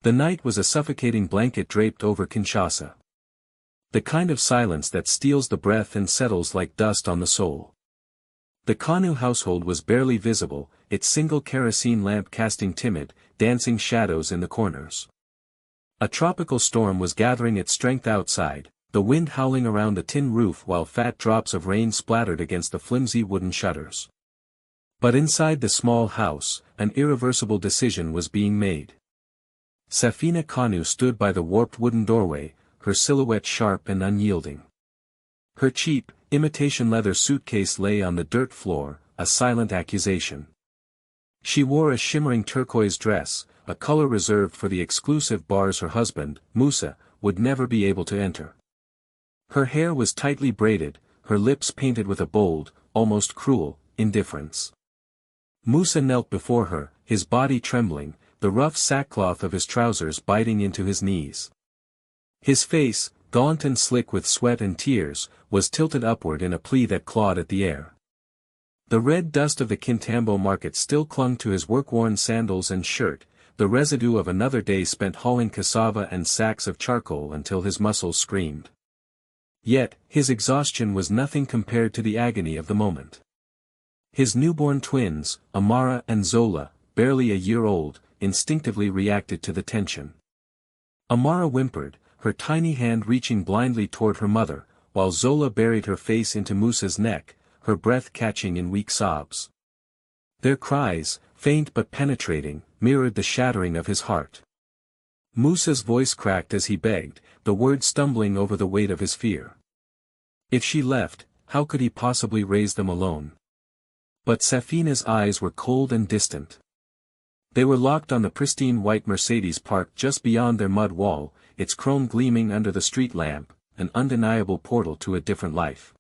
The night was a suffocating blanket draped over Kinshasa. The kind of silence that steals the breath and settles like dust on the soul. The Kanu household was barely visible, its single kerosene lamp casting timid, dancing shadows in the corners. A tropical storm was gathering its strength outside, the wind howling around the tin roof while fat drops of rain splattered against the flimsy wooden shutters. But inside the small house, an irreversible decision was being made. Safina Kanu stood by the warped wooden doorway, her silhouette sharp and unyielding. Her cheap, imitation leather suitcase lay on the dirt floor, a silent accusation. She wore a shimmering turquoise dress, a color reserved for the exclusive bars her husband, Musa, would never be able to enter. Her hair was tightly braided, her lips painted with a bold, almost cruel, indifference. Musa knelt before her, his body trembling, the rough sackcloth of his trousers biting into his knees. His face, gaunt and slick with sweat and tears, was tilted upward in a plea that clawed at the air. The red dust of the Kintambo market still clung to his work-worn sandals and shirt, the residue of another day spent hauling cassava and sacks of charcoal until his muscles screamed. Yet, his exhaustion was nothing compared to the agony of the moment. His newborn twins, Amara and Zola, barely a year old, instinctively reacted to the tension. Amara whimpered, her tiny hand reaching blindly toward her mother, while Zola buried her face into Musa's neck, her breath catching in weak sobs. Their cries, faint but penetrating, mirrored the shattering of his heart. Musa's voice cracked as he begged, the words stumbling over the weight of his fear. If she left, how could he possibly raise them alone? But Safina's eyes were cold and distant. They were locked on the pristine white Mercedes parked just beyond their mud wall, its chrome gleaming under the street lamp, an undeniable portal to a different life.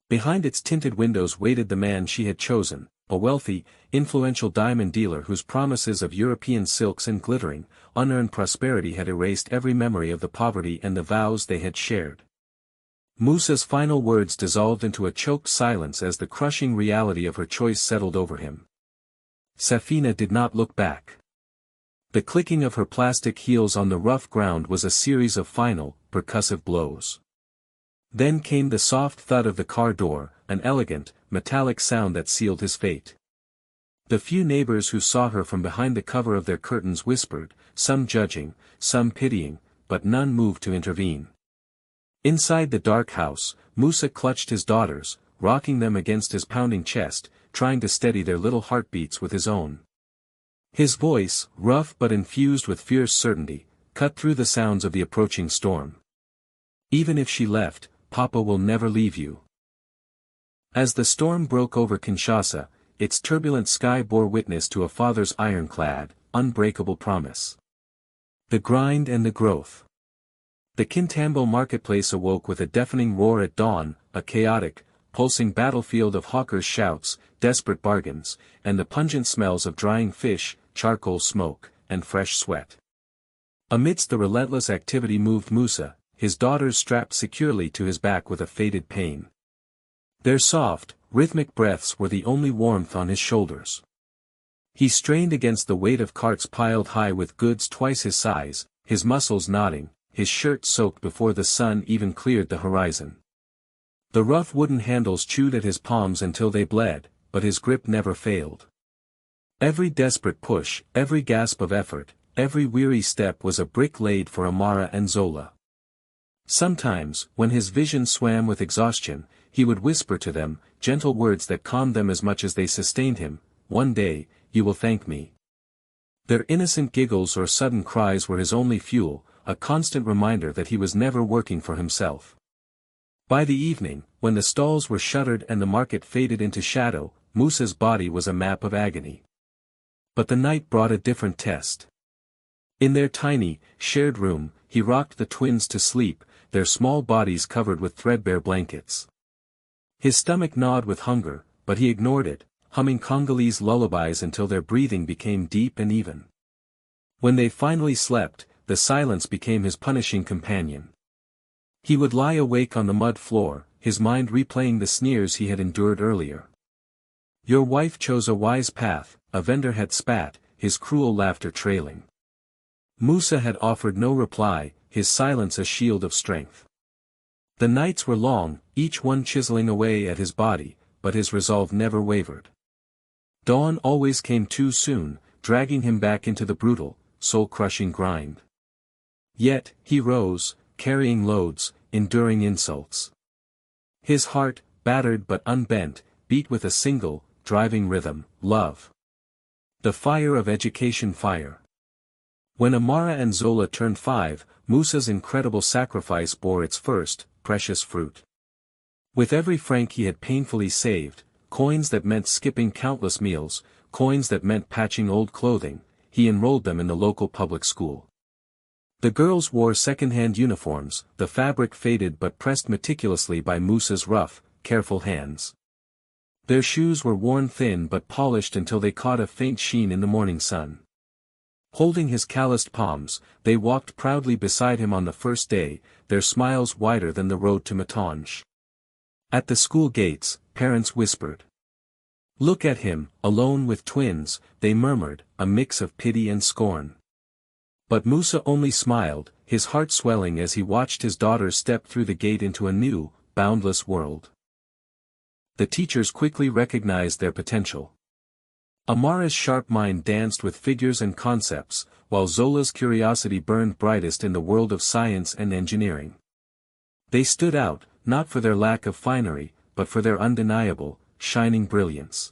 Behind its tinted windows waited the man she had chosen, a wealthy, influential diamond dealer whose promises of European silks and glittering, unearned prosperity had erased every memory of the poverty and the vows they had shared. Musa's final words dissolved into a choked silence as the crushing reality of her choice settled over him. Safina did not look back. The clicking of her plastic heels on the rough ground was a series of final, percussive blows. Then came the soft thud of the car door, an elegant, metallic sound that sealed his fate. The few neighbors who saw her from behind the cover of their curtains whispered, some judging, some pitying, but none moved to intervene. Inside the dark house, Musa clutched his daughters, rocking them against his pounding chest, trying to steady their little heartbeats with his own. His voice, rough but infused with fierce certainty, cut through the sounds of the approaching storm. Even if she left, Papa will never leave you. As the storm broke over Kinshasa, its turbulent sky bore witness to a father's ironclad, unbreakable promise. The grind and the growth. The Kintambo marketplace awoke with a deafening roar at dawn, a chaotic, pulsing battlefield of hawkers' shouts, desperate bargains, and the pungent smells of drying fish, charcoal smoke, and fresh sweat. Amidst the relentless activity moved Musa, his daughters strapped securely to his back with a fated pain. Their soft, rhythmic breaths were the only warmth on his shoulders. He strained against the weight of carts piled high with goods twice his size, his muscles knotting, his shirt soaked before the sun even cleared the horizon. The rough wooden handles chewed at his palms until they bled, but his grip never failed. Every desperate push, every gasp of effort, every weary step was a brick laid for Amara and Zola. Sometimes, when his vision swam with exhaustion, he would whisper to them, gentle words that calmed them as much as they sustained him, "One day, you will thank me." Their innocent giggles or sudden cries were his only fuel, a constant reminder that he was never working for himself. By the evening, when the stalls were shuttered and the market faded into shadow, Musa's body was a map of agony. But the night brought a different test. In their tiny, shared room, he rocked the twins to sleep, their small bodies covered with threadbare blankets. His stomach gnawed with hunger, but he ignored it, humming Congolese lullabies until their breathing became deep and even. When they finally slept, the silence became his punishing companion. He would lie awake on the mud floor, his mind replaying the sneers he had endured earlier. "Your wife chose a wise path," a vendor had spat, his cruel laughter trailing. Musa had offered no reply, his silence a shield of strength. The nights were long, each one chiseling away at his body, but his resolve never wavered. Dawn always came too soon, dragging him back into the brutal, soul-crushing grind. Yet, he rose, carrying loads, enduring insults. His heart, battered but unbent, beat with a single, driving rhythm, love. The fire of education fire. When Amara and Zola turned 5, Musa's incredible sacrifice bore its first, precious fruit. With every franc he had painfully saved, coins that meant skipping countless meals, coins that meant patching old clothing, he enrolled them in the local public school. The girls wore second-hand uniforms, the fabric faded but pressed meticulously by Musa's rough, careful hands. Their shoes were worn thin but polished until they caught a faint sheen in the morning sun. Holding his calloused palms, they walked proudly beside him on the first day, their smiles wider than the road to Matange. At the school gates, parents whispered. "Look at him, alone with twins," they murmured, a mix of pity and scorn. But Musa only smiled, his heart swelling as he watched his daughters step through the gate into a new, boundless world. The teachers quickly recognized their potential. Amara's sharp mind danced with figures and concepts, while Zola's curiosity burned brightest in the world of science and engineering. They stood out, not for their lack of finery, but for their undeniable, shining brilliance.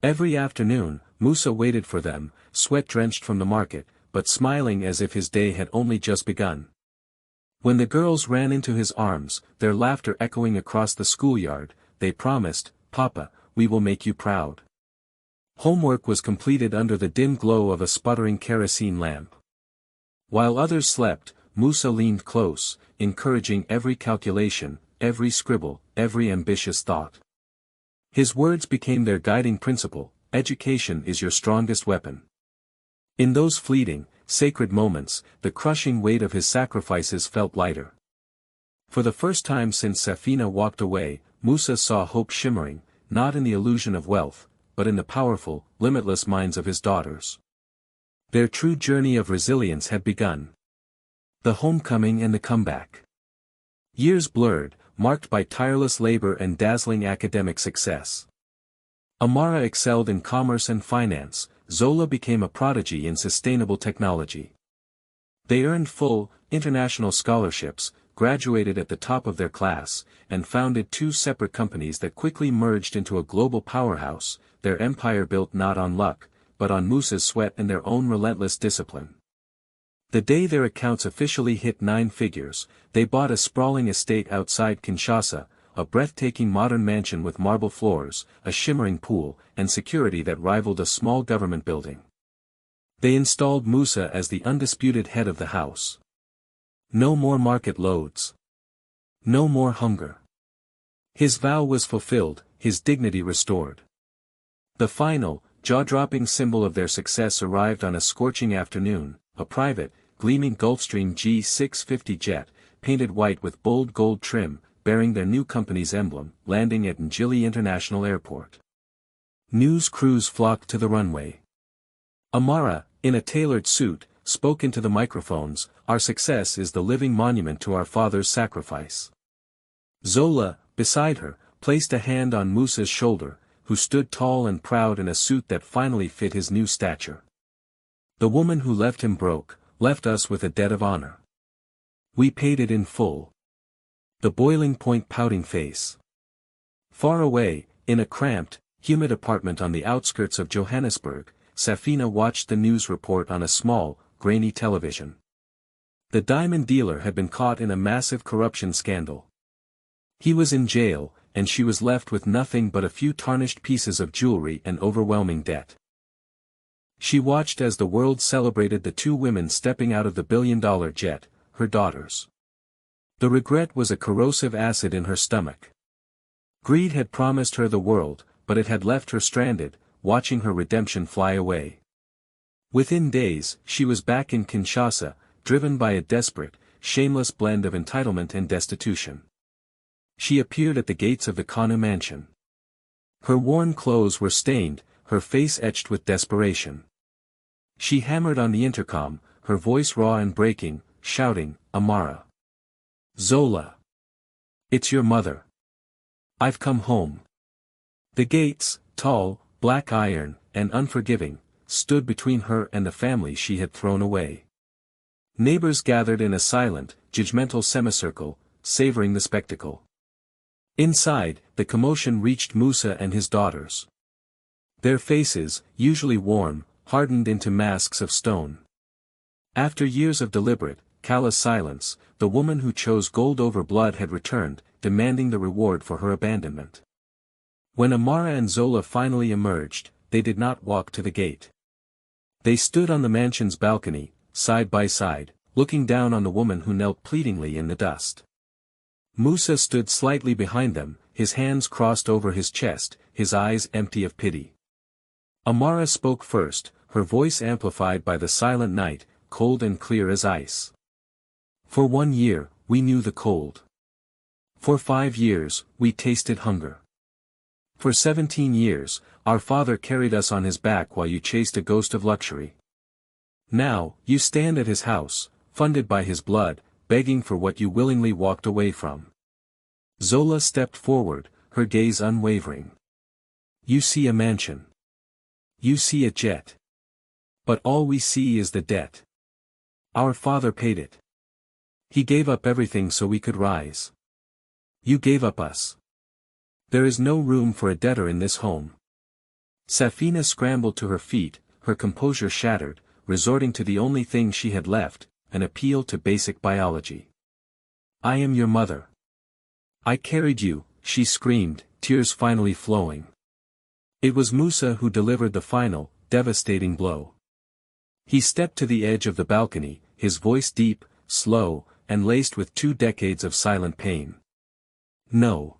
Every afternoon, Musa waited for them, sweat-drenched from the market, but smiling as if his day had only just begun. When the girls ran into his arms, their laughter echoing across the schoolyard, they promised, "Papa, we will make you proud." Homework was completed under the dim glow of a sputtering kerosene lamp. While others slept, Musa leaned close, encouraging every calculation, every scribble, every ambitious thought. His words became their guiding principle: education is your strongest weapon. In those fleeting, sacred moments, the crushing weight of his sacrifices felt lighter. For the first time since Safina walked away, Musa saw hope shimmering, not in the illusion of wealth, but in the powerful, limitless minds of his daughters. Their true journey of resilience had begun. The homecoming and the comeback. Years blurred, marked by tireless labor and dazzling academic success. Amara excelled in commerce and finance, Zola became a prodigy in sustainable technology. They earned full, international scholarships, graduated at the top of their class, and founded 2 separate companies that quickly merged into a global powerhouse, their empire built not on luck, but on Musa's sweat and their own relentless discipline. The day their accounts officially hit 9 figures, they bought a sprawling estate outside Kinshasa, a breathtaking modern mansion with marble floors, a shimmering pool, and security that rivaled a small government building. They installed Musa as the undisputed head of the house. No more market loads. No more hunger. His vow was fulfilled, his dignity restored. The final, jaw-dropping symbol of their success arrived on a scorching afternoon, a private, gleaming Gulfstream G650 jet, painted white with bold gold trim, bearing their new company's emblem, landing at Njili International Airport. News crews flocked to the runway. Amara, in a tailored suit, spoke into the microphones, "Our success is the living monument to our father's sacrifice." Zola, beside her, placed a hand on Musa's shoulder, who stood tall and proud in a suit that finally fit his new stature. "The woman who left him broke, left us with a debt of honor. We paid it in full." The boiling point pouting face. Far away, in a cramped, humid apartment on the outskirts of Johannesburg, Safina watched the news report on a small, grainy television. The diamond dealer had been caught in a massive corruption scandal. He was in jail, and she was left with nothing but a few tarnished pieces of jewelry and overwhelming debt. She watched as the world celebrated the 2 women stepping out of the billion-dollar jet, her daughters. The regret was a corrosive acid in her stomach. Greed had promised her the world, but it had left her stranded, watching her redemption fly away. Within days, she was back in Kinshasa, driven by a desperate, shameless blend of entitlement and destitution. She appeared at the gates of the Kanu mansion. Her worn clothes were stained, her face etched with desperation. She hammered on the intercom, her voice raw and breaking, shouting, "Amara! Zola! It's your mother! I've come home!" The gates, tall, black iron, and unforgiving, stood between her and the family she had thrown away. Neighbors gathered in a silent, judgmental semicircle, savoring the spectacle. Inside, the commotion reached Musa and his daughters. Their faces, usually warm, hardened into masks of stone. After years of deliberate, callous silence, the woman who chose gold over blood had returned, demanding the reward for her abandonment. When Amara and Zola finally emerged, they did not walk to the gate. They stood on the mansion's balcony, side by side, looking down on the woman who knelt pleadingly in the dust. Musa stood slightly behind them, his hands crossed over his chest, his eyes empty of pity. Amara spoke first, her voice amplified by the silent night, cold and clear as ice. "For 1 year, we knew the cold. For 5 years, we tasted hunger. For 17 years, our father carried us on his back while you chased a ghost of luxury. Now, you stand at his house, funded by his blood, begging for what you willingly walked away from." Zola stepped forward, her gaze unwavering. "You see a mansion. You see a jet. But all we see is the debt. Our father paid it. He gave up everything so we could rise. You gave up us. There is no room for a debtor in this home." Safina scrambled to her feet, her composure shattered, resorting to the only thing she had left, an appeal to basic biology. "I am your mother. I carried you," she screamed, tears finally flowing. It was Musa who delivered the final, devastating blow. He stepped to the edge of the balcony, his voice deep, slow, and laced with 2 decades of silent pain. "No.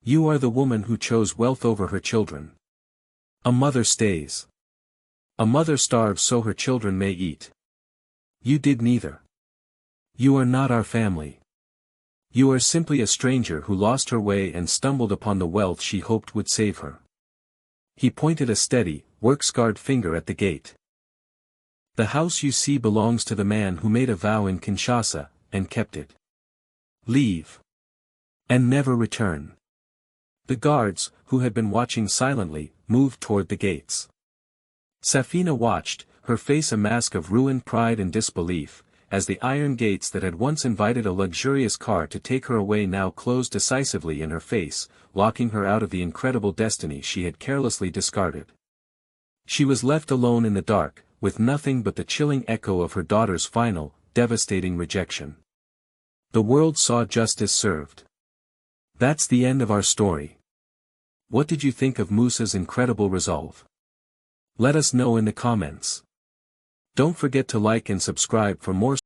You are the woman who chose wealth over her children. A mother stays. A mother starves so her children may eat. You did neither. You are not our family. You are simply a stranger who lost her way and stumbled upon the wealth she hoped would save her." He pointed a steady, work-scarred finger at the gate. "The house you see belongs to the man who made a vow in Kinshasa, and kept it. Leave. And never return." The guards, who had been watching silently, moved toward the gates. Safina watched, her face a mask of ruined pride and disbelief, as the iron gates that had once invited a luxurious car to take her away now closed decisively in her face, locking her out of the incredible destiny she had carelessly discarded. She was left alone in the dark, with nothing but the chilling echo of her daughter's final, devastating rejection. The world saw justice served. That's the end of our story. What did you think of Musa's incredible resolve? Let us know in the comments. Don't forget to like and subscribe for more